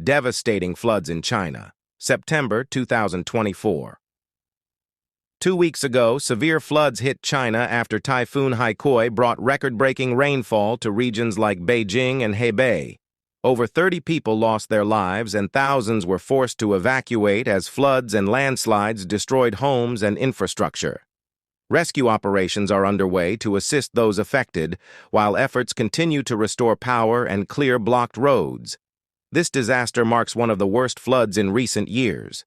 Devastating floods in China, September 2024. 2 weeks ago, severe floods hit China after Typhoon Haikui brought record-breaking rainfall to regions like Beijing and Hebei. Over 30 people lost their lives and thousands were forced to evacuate as floods and landslides destroyed homes and infrastructure. Rescue operations are underway to assist those affected, while efforts continue to restore power and clear blocked roads. This disaster marks one of the worst floods in recent years.